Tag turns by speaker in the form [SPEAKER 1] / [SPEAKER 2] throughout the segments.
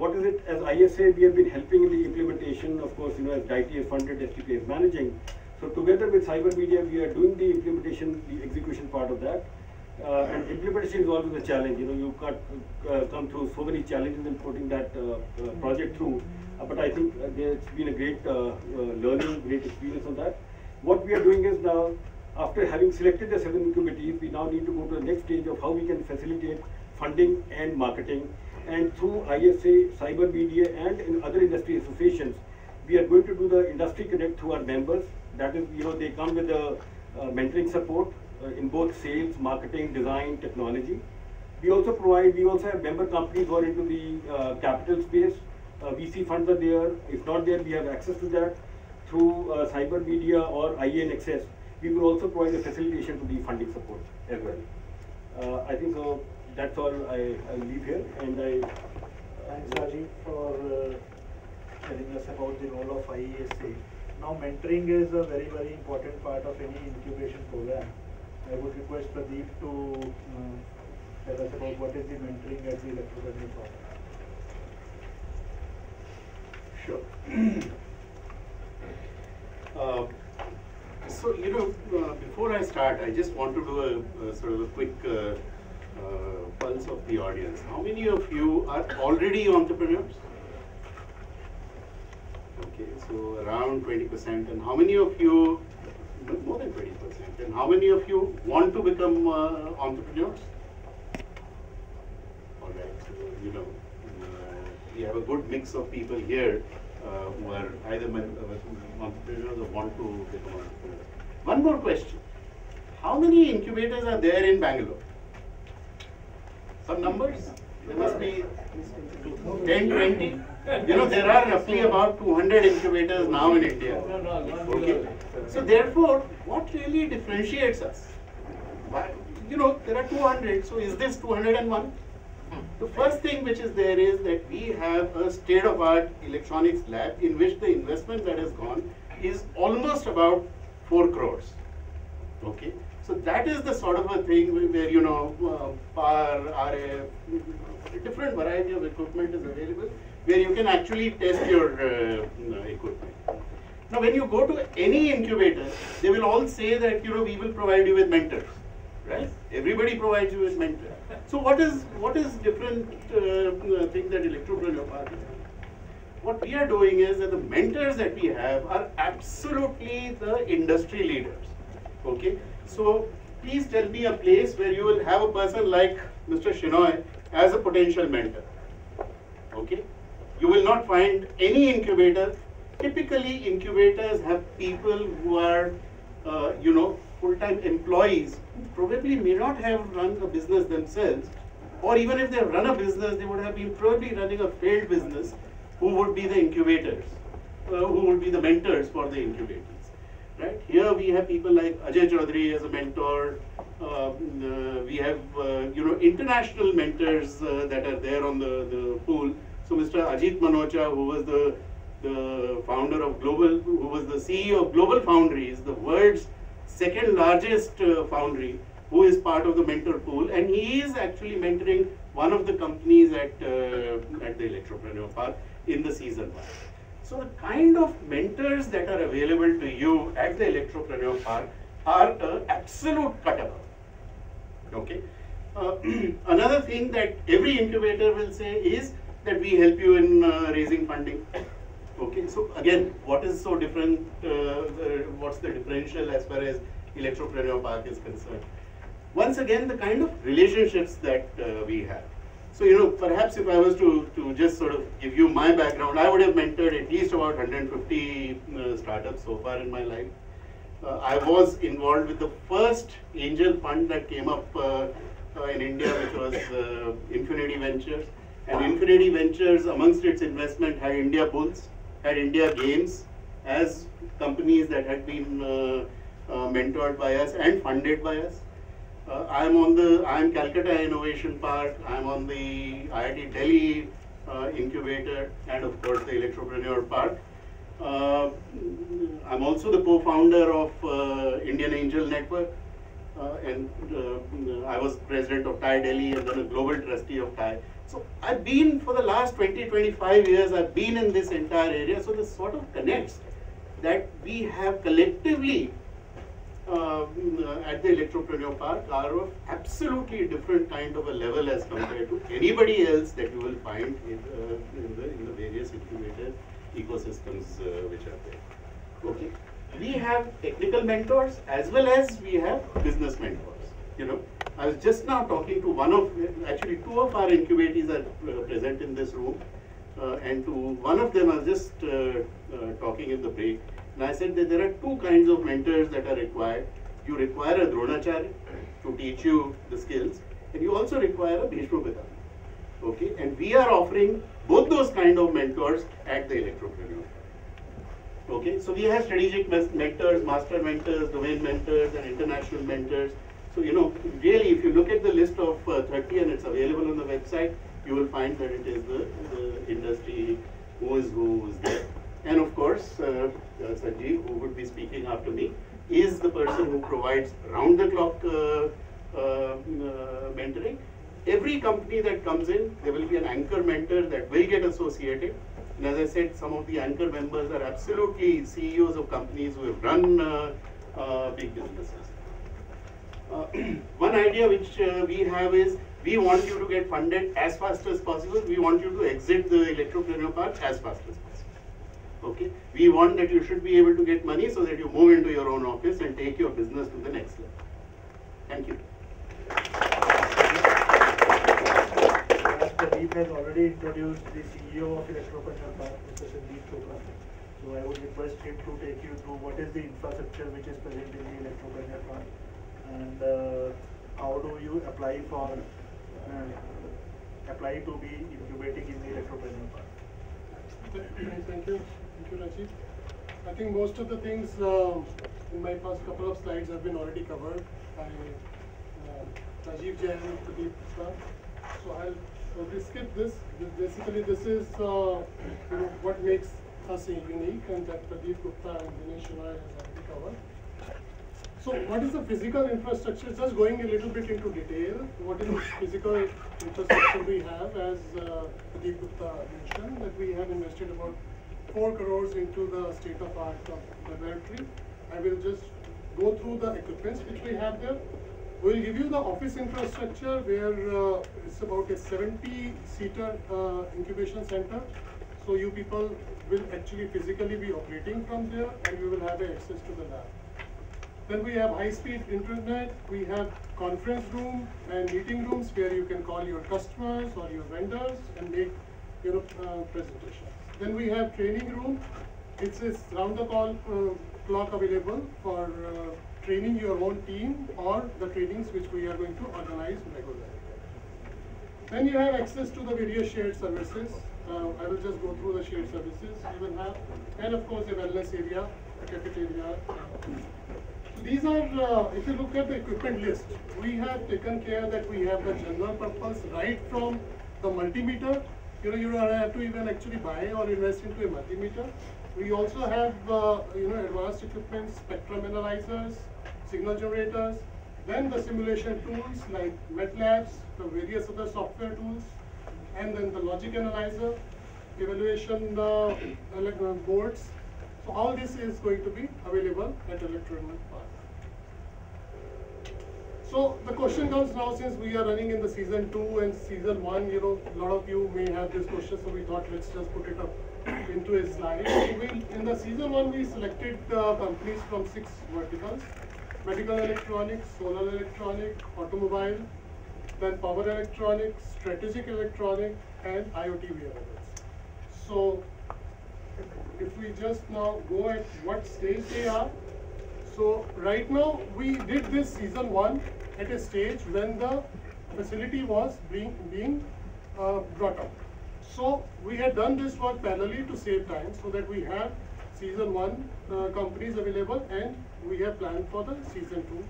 [SPEAKER 1] what is it, as ISA, we have been helping in the implementation, of course, as DITI is funded, STP is managing. So together with Cyber Media, we are doing the implementation, the execution part of that. And implementation is always a challenge. You can't come through so many challenges in putting that project through. But I think it's been a great learning, great experience on that. What we are doing is now, after having selected the 7 incubators, we now need to go to the next stage of how we can facilitate funding and marketing. And through ISA, Cyber Media, and in other industry associations, we are going to do the industry connect through our members. That is, they come with the mentoring support in both sales, marketing, design, technology. We also have member companies who are into the capital space. VC funds are there. If not there, we have access to that through Cyber Media or IAN Access. We will also provide a facilitation to the funding support as well. I think so. That's all I'll leave here. And
[SPEAKER 2] thanks, Rajiv, for telling us about the role of IESA. Now, mentoring is a very, very important part of any incubation program. I would request Pradeep to tell us about what is the mentoring at the Electrocurrent Park.
[SPEAKER 3] Sure. So, before I start, I just want to do a sort of a quick pulse of the audience. How many of you are already entrepreneurs? Okay, so around 20%. And how many of you, more than 20%, and how many of you want to become entrepreneurs? All right, so, we have a good mix of people here who are either entrepreneurs or want to become entrepreneurs. One more question. How many incubators are there in Bangalore? Some numbers? There must be 10, 20. There are roughly about 200 incubators now in India. Okay. So therefore, what really differentiates us? There are 200, so is this 201? The first thing which is there is that we have a state-of-art electronics lab in which the investment that has gone is almost about 4 crores. Okay. So that is the sort of a thing where, power, RF, different variety of equipment is available, where you can actually test your equipment. Now, when you go to any incubator, they will all say that, we will provide you with mentors, right? Everybody provides you with mentors. So what is different thing that Electropreneur Park is doing? What we are doing is that the mentors that we have are absolutely the industry leaders, okay? So please tell me a place where you will have a person like Mr. Shinoy as a potential mentor, okay? You will not find any incubator. Typically, incubators have people who are, full-time employees who probably may not have run a business themselves, or even if they have run a business, they would have been probably running a failed business, who would be the incubators, who would be the mentors for the incubators. Right? Here we have people like Ajay Chaudhary as a mentor. We have international mentors that are there on the pool. So Mr. Ajit Manocha, who was the founder of who was the CEO of Global Foundries, the world's second largest foundry, who is part of the mentor pool, and he is actually mentoring one of the companies at the Electropreneur Park in the season 1. So the kind of mentors that are available to you at the Electropreneur Park are absolute cut above. Okay. Another thing that every incubator will say is that we help you in raising funding. Okay. So again, what is so different? What's the differential as far as Electropreneur Park is concerned? Once again, the kind of relationships that we have. So, perhaps if I was to just sort of give you my background, I would have mentored at least about 150 startups so far in my life. I was involved with the first angel fund that came up in India, which was Infinity Ventures. And Infinity Ventures, amongst its investment, had India Bulls, had India Games as companies that had been mentored by us and funded by us. I'm Calcutta Innovation Park, I'm on the IIT Delhi incubator, and of course the Electropreneur Park. I'm also the co-founder of Indian Angel Network. I was president of TIE Delhi and then a global trustee of TIE. So I've been for the last 20, 25 years, I've been in this entire area. So this sort of connects that we have collectively at the Electropreneur Park are of absolutely different kind of a level as compared to anybody else that you will find in the various incubator ecosystems which are there. Okay. We have technical mentors as well as we have business mentors. You know, I was just now talking to actually two of our incubators are present in this room, and to one of them I was just talking in the break, and I said that there are two kinds of mentors that are required. You require a Dronacharya to teach you the skills, and you also require a Bhishma Pitama. Okay, and we are offering both those kind of mentors at the Electropreneur. Okay, so we have strategic mentors, master mentors, domain mentors, and international mentors. So, you know, really, if you look at the list of 30, and it's available on the website, you will find that it is the industry who is there. And of course, Sanjeev, who would be speaking after me, is the person who provides round-the-clock mentoring. Every company that comes in, there will be an anchor mentor that will get associated. And as I said, some of the anchor members are absolutely CEOs of companies who have run big businesses. One idea which we have is, we want you to get funded as fast as possible. We want you to exit the Electropreneur Park as fast as possible. Okay? We want that you should be able to get money so that you move into your own office and take your business to the next level. Thank you.
[SPEAKER 2] Pradeep has already introduced the CEO of Electropreneur Park, Mr. Sandeep Chopra. So I would request him to take you through what is the infrastructure which is present in the Electropreneur Park, and how do you apply to be incubating in the Electropreneur Park.
[SPEAKER 4] Thank you, Rajiv. I think most of the things in my first couple of slides have been already covered by Rajiv Jain and Pradeep Gupta. So I'll skip this. Basically, this is what makes us unique, and that Pradeep Gupta and Dinesh Shenoy has already covered. So what is the physical infrastructure? Just going a little bit into detail, what is the physical infrastructure we have, as Pradeep Gupta mentioned, that we have invested about 4 crores into the state-of-art laboratory. I will just go through the equipments which we have there. We will give you the office infrastructure where it's about a 70-seater incubation center. So you people will actually physically be operating from there, and you will have access to the lab. Then we have high-speed internet, we have conference room and meeting rooms where you can call your customers or your vendors and make presentations. Then we have training room. It's round the clock available for training your own team or the trainings which we are going to organize regularly. Then you have access to the various shared services. I will just go through the shared services you will have, and of course a wellness area, a cafeteria. These are, if you look at the equipment list, we have taken care that we have the general purpose right from the multimeter. You don't have to even actually buy or invest into a multimeter. We also have advanced equipment, spectrum analyzers, signal generators, then the simulation tools like MATLABs, the various other software tools, and then the logic analyzer, evaluation boards. So all this is going to be available at Electropreneur Park. So the question comes now, since we are running in the season 2 and season 1, a lot of you may have this question, so we thought let's just put it up into a slide. So in the season 1, we selected companies from 6 verticals: medical electronics, solar electronic, automobile, then power electronics, strategic electronic, and IoT wearables. So if we just now go at what stage they are. So right now we did this season 1 at a stage when the facility was being brought up. So we had done this work parallelly to save time, so that we have season 1 companies available, and we have planned for the season 2.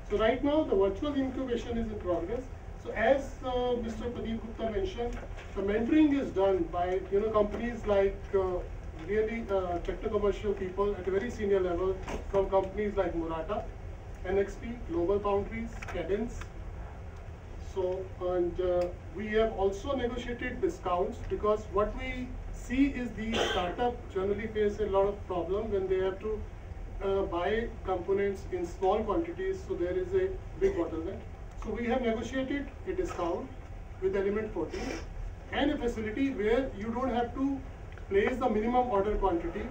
[SPEAKER 4] So right now the virtual incubation is in progress. So as Mr. Pradeep Gupta mentioned, the mentoring is done by companies like really techno-commercial people at a very senior level from companies like Murata. NXP, Global Foundries, Cadence. So, and we have also negotiated discounts, because what we see is the startup generally face a lot of problem when they have to buy components in small quantities, so there is a big bottleneck. So we have negotiated a discount with Element 14 and a facility where you don't have to place the minimum order quantity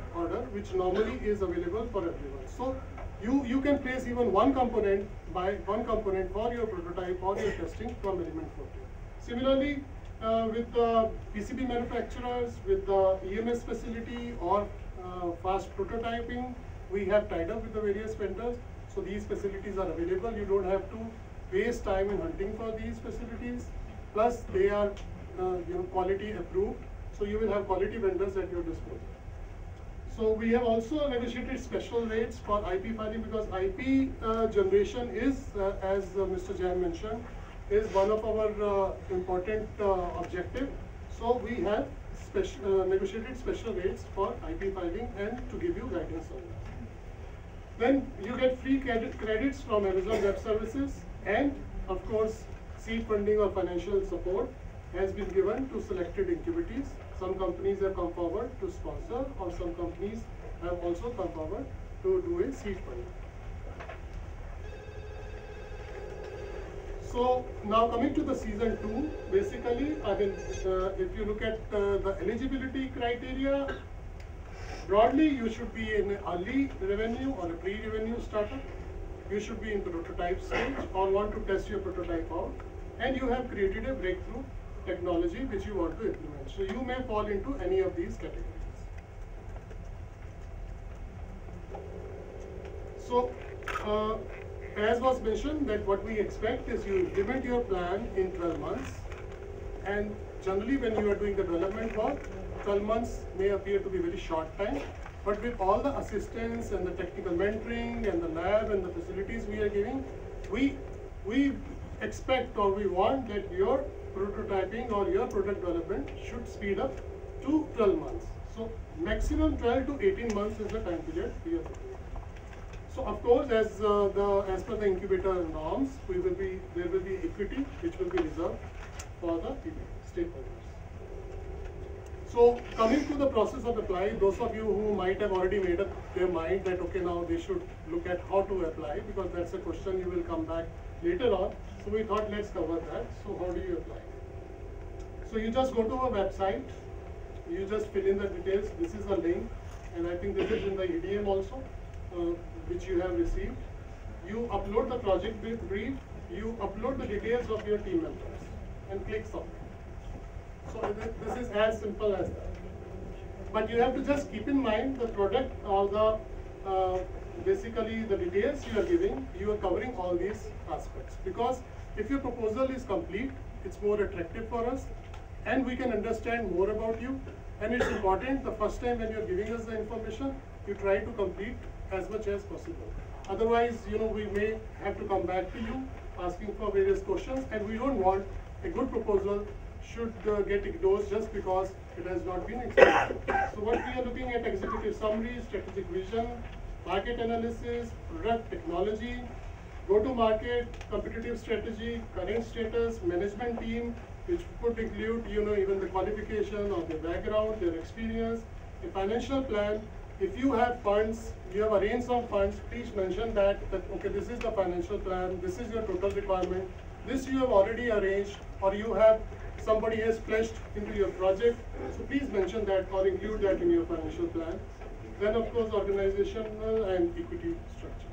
[SPEAKER 4] which normally is available for everyone. So you can place even one component for your prototype or your testing from Element 14. Similarly, with the PCB manufacturers, with the EMS facility or fast prototyping, we have tied up with the various vendors. So these facilities are available. You don't have to waste time in hunting for these facilities. Plus, they are quality approved. So you will have quality vendors at your disposal. So we have also negotiated special rates for IP filing, because IP generation is, as Mr. Jain mentioned, is one of our important objective. So we have negotiated special rates for IP filing and to give you guidance on that. Then you get free credits from Amazon Web Services, and of course seed funding or financial support has been given to selected incubatees. Some companies have come forward to sponsor, or some companies have also come forward to do a seed funding. So now coming to the season 2, basically, I mean, if you look at the eligibility criteria, broadly you should be in early revenue or a pre-revenue startup. You should be in prototype stage or want to test your prototype out, and you have created a breakthrough technology which you want to implement. So you may fall into any of these categories. So as was mentioned, that what we expect is you implement your plan in 12 months, and generally when you are doing the development work, 12 months may appear to be very short time, but with all the assistance and the technical mentoring and the lab and the facilities we are giving, we expect, or we want, that your prototyping or your product development should speed up to 12 months. So maximum 12 to 18 months is the time period we are looking at. So of course, as per the incubator norms, there will be equity which will be reserved for the stakeholders. So coming to the process of apply, those of you who might have already made up their mind that okay, now they should look at how to apply, because that's a question you will come back later on. So we thought, let's cover that. So how do you apply? So you just go to our website, you just fill in the details. This is a link, and I think this is in the EDM also, which you have received. You upload the project brief, you upload the details of your team members, and click submit. So this is as simple as that. But you have to just keep in mind the product or the basically the details you are giving, you are covering all these aspects. Because if your proposal is complete, it's more attractive for us, and we can understand more about you. And it's important the first time when you're giving us the information, you try to complete as much as possible. Otherwise, we may have to come back to you asking for various questions, and we don't want a good proposal should get ignored just because it has not been explained. So what we are looking at: executive summary, strategic vision, market analysis, product technology, go-to-market, competitive strategy, current status, management team, which could include, even the qualification of their background, their experience, a financial plan. If you have funds, you have arranged some funds, please mention that okay, this is the financial plan, this is your total requirement, this you have already arranged, or you have somebody has pledged into your project. So please mention that or include that in your financial plan. Then of course, organizational and equity structure.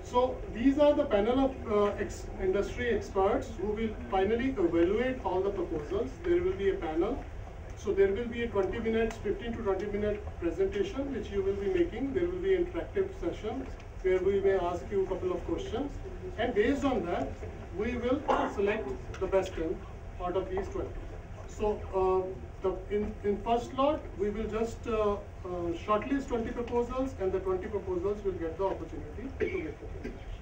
[SPEAKER 4] So these are the panel of industry experts who will finally evaluate all the proposals. There will be a panel. So there will be a 20 minutes, 15 to 20 minute presentation which you will be making. There will be interactive sessions where we may ask you a couple of questions. And based on that, we will select the best 10 out of these 20. So in first lot, we will just shortlist 20 proposals, and the 20 proposals will get the opportunity to make the presentation.